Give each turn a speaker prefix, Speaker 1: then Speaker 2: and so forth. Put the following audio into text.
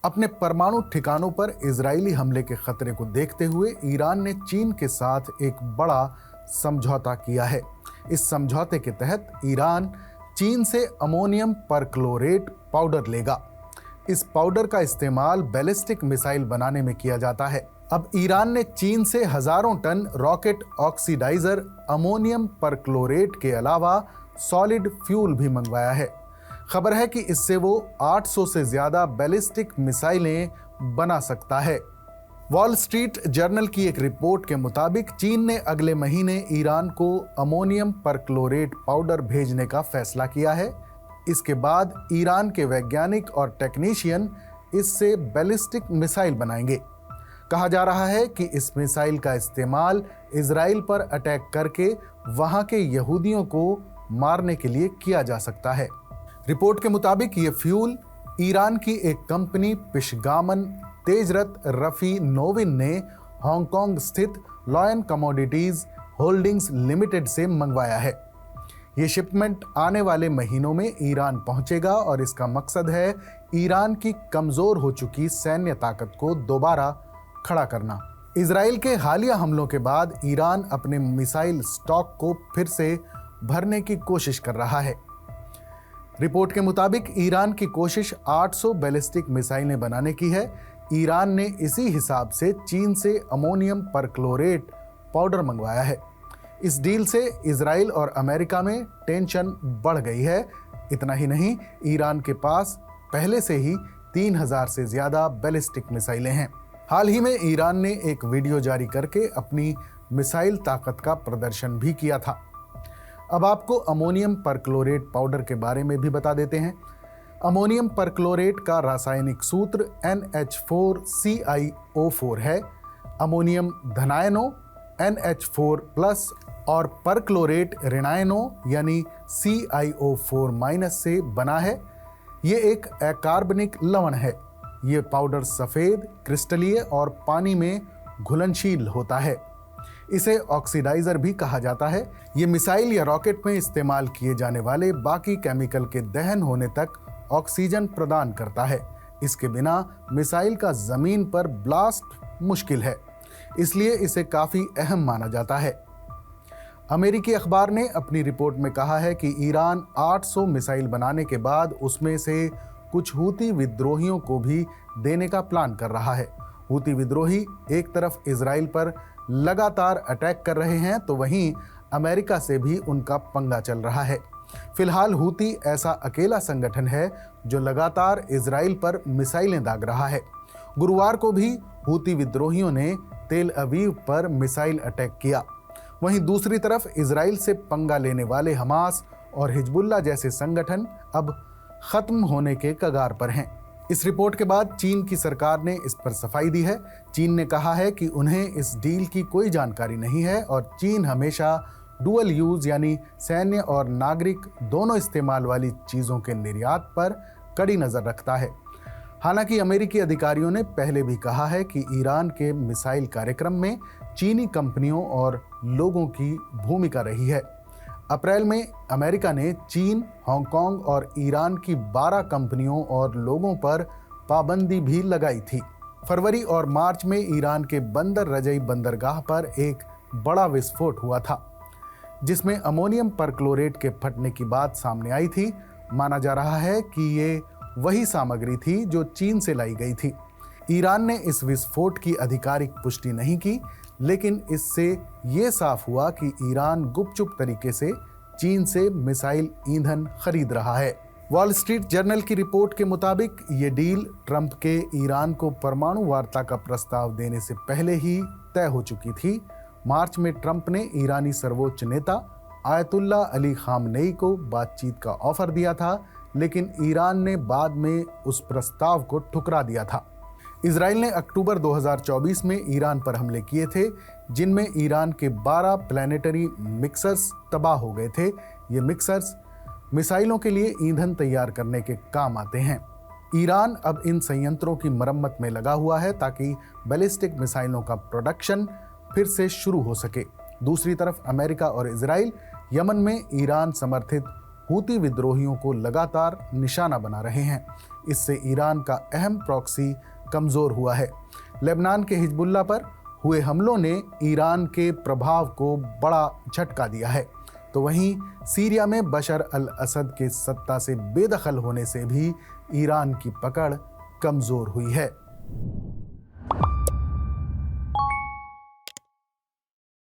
Speaker 1: अपने परमाणु ठिकानों पर इजरायली हमले के खतरे को देखते हुए ईरान ने चीन के साथ एक बड़ा समझौता किया है। इस समझौते के तहत ईरान चीन से अमोनियम परक्लोरेट पाउडर लेगा। इस पाउडर का इस्तेमाल बैलिस्टिक मिसाइल बनाने में किया जाता है। अब ईरान ने चीन से हजारों ton rocket oxidizer ammonium perchlorate के अलावा सॉलिड फ्यूल भी मंगवाया है। खबर है कि इससे वो 800 से ज्यादा बैलिस्टिक मिसाइलें बना सकता है। वॉल स्ट्रीट जर्नल की एक रिपोर्ट के मुताबिक चीन ने अगले महीने ईरान को अमोनियम परक्लोरेट पाउडर भेजने का फैसला किया है। इसके बाद ईरान के वैज्ञानिक और टेक्नीशियन इससे बैलिस्टिक मिसाइल बनाएंगे। कहा जा रहा है कि इस मिसाइल का इस्तेमाल इजराइल पर अटैक करके वहां के यहूदियों को मारने के लिए किया जा सकता है। रिपोर्ट के मुताबिक ये फ्यूल ईरान की एक कंपनी पिशगामन तेजरत रफी नोविन ने हांगकांग स्थित लॉयन कमोडिटीज होल्डिंग्स लिमिटेड से मंगवाया है। ये शिपमेंट आने वाले महीनों में ईरान पहुंचेगा और इसका मकसद है ईरान की कमजोर हो चुकी सैन्य ताकत को दोबारा खड़ा करना। इजराइल के हालिया हमलों के बाद ईरान अपने मिसाइल स्टॉक को फिर से भरने की कोशिश कर रहा है। रिपोर्ट के मुताबिक ईरान की कोशिश 800 बैलिस्टिक मिसाइलें बनाने की है। ईरान ने इसी हिसाब से चीन से अमोनियम परक्लोरेट पाउडर मंगवाया है। इस डील से इजराइल और अमेरिका में टेंशन बढ़ गई है। इतना ही नहीं, ईरान के पास पहले से ही 3000 से ज्यादा बैलिस्टिक मिसाइलें हैं। हाल ही में ईरान ने एक वीडियो जारी करके अपनी मिसाइल ताकत का प्रदर्शन भी किया था। अब आपको अमोनियम परक्लोरेट पाउडर के बारे में भी बता देते हैं। अमोनियम परक्लोरेट का रासायनिक सूत्र NH4CiO4 है। अमोनियम धनायनो NH4+ और परक्लोरेट ऋणायनो यानी CiO4- से बना है। ये एक अकार्बनिक लवण है। ये पाउडर सफ़ेद, क्रिस्टलीय और पानी में घुलनशील होता है। इसे ऑक्सीडाइजर भी कहा जाता है। ये मिसाइल या रॉकेट में इस्तेमाल किए जाने वाले बाकी केमिकल के दहन होने तक ऑक्सीजन प्रदान करता है। इसके बिना मिसाइल का जमीन पर ब्लास्ट मुश्किल है, इसलिए इसे काफी अहम माना जाता है। अमेरिकी अखबार ने अपनी रिपोर्ट में कहा है कि ईरान 800 मिसाइल बनाने के बाद उसमें से कुछ हूती विद्रोहियों को भी देने का प्लान कर रहा है। हूती विद्रोही एक तरफ इजराइल पर लगातार अटैक कर रहे हैं, तो वहीं अमेरिका से भी उनका पंगा चल रहा है। फिलहाल हूती ऐसा अकेला संगठन है जो लगातार इजराइल पर मिसाइलें दाग रहा है। गुरुवार को भी हूती विद्रोहियों ने तेल अवीव पर मिसाइल अटैक किया। वहीं दूसरी तरफ इजराइल से पंगा लेने वाले हमास और हिजबुल्लाह जैसे संगठन अब खत्म होने के कगार पर हैं। इस रिपोर्ट के बाद चीन की सरकार ने इस पर सफाई दी है। चीन ने कहा है कि उन्हें इस डील की कोई जानकारी नहीं है और चीन हमेशा डुअल यूज यानी सैन्य और नागरिक दोनों इस्तेमाल वाली चीज़ों के निर्यात पर कड़ी नज़र रखता है। हालांकि अमेरिकी अधिकारियों ने पहले भी कहा है कि ईरान के मिसाइल कार्यक्रम में चीनी कंपनियों और लोगों की भूमिका रही है। अप्रैल में अमेरिका ने चीन, हांगकांग और ईरान की 12 कंपनियों और लोगों पर पाबंदी भी लगाई थी। फरवरी और मार्च में ईरान के बंदर रजई बंदरगाह पर एक बड़ा विस्फोट हुआ था, जिसमें अमोनियम परक्लोरेट के फटने की बात सामने आई थी। माना जा रहा है कि ये वही सामग्री थी जो चीन से लाई गई थी। ईरान ने इस विस्फोट की आधिकारिक पुष्टि नहीं की, लेकिन इससे ये साफ हुआ कि ईरान गुपचुप तरीके से चीन से मिसाइल ईंधन खरीद रहा है। वॉल स्ट्रीट जर्नल की रिपोर्ट के मुताबिक ये डील ट्रंप के ईरान को परमाणु वार्ता का प्रस्ताव देने से पहले ही तय हो चुकी थी। मार्च में ट्रंप ने ईरानी सर्वोच्च नेता आयतुल्ला अली खामनेई को बातचीत का ऑफर दिया था, लेकिन ईरान ने बाद में उस प्रस्ताव को ठुकरा दिया था। इजराइल ने अक्टूबर 2024 में ईरान पर हमले किए थे, जिनमें ईरान के 12 प्लैनेटरी मिक्सर्स तबाह हो गए थे। ये मिक्सर्स मिसाइलों के लिए ईंधन तैयार करने के काम आते हैं। ईरान अब इन संयंत्रों की मरम्मत में लगा हुआ है ताकि बैलिस्टिक मिसाइलों का प्रोडक्शन फिर से शुरू हो सके। दूसरी तरफ अमेरिका और इजराइल यमन में ईरान समर्थित हूती विद्रोहियों को लगातार निशाना बना रहे हैं। इससे ईरान का अहम प्रॉक्सी कमज़ोर हुआ है। लेबनान के हिजबुल्लाह पर हुए हमलों ने ईरान के प्रभाव को बड़ा झटका दिया है, तो वहीं सीरिया में बशर अल असद के सत्ता से बेदखल होने से भी ईरान की पकड़ कमज़ोर हुई है।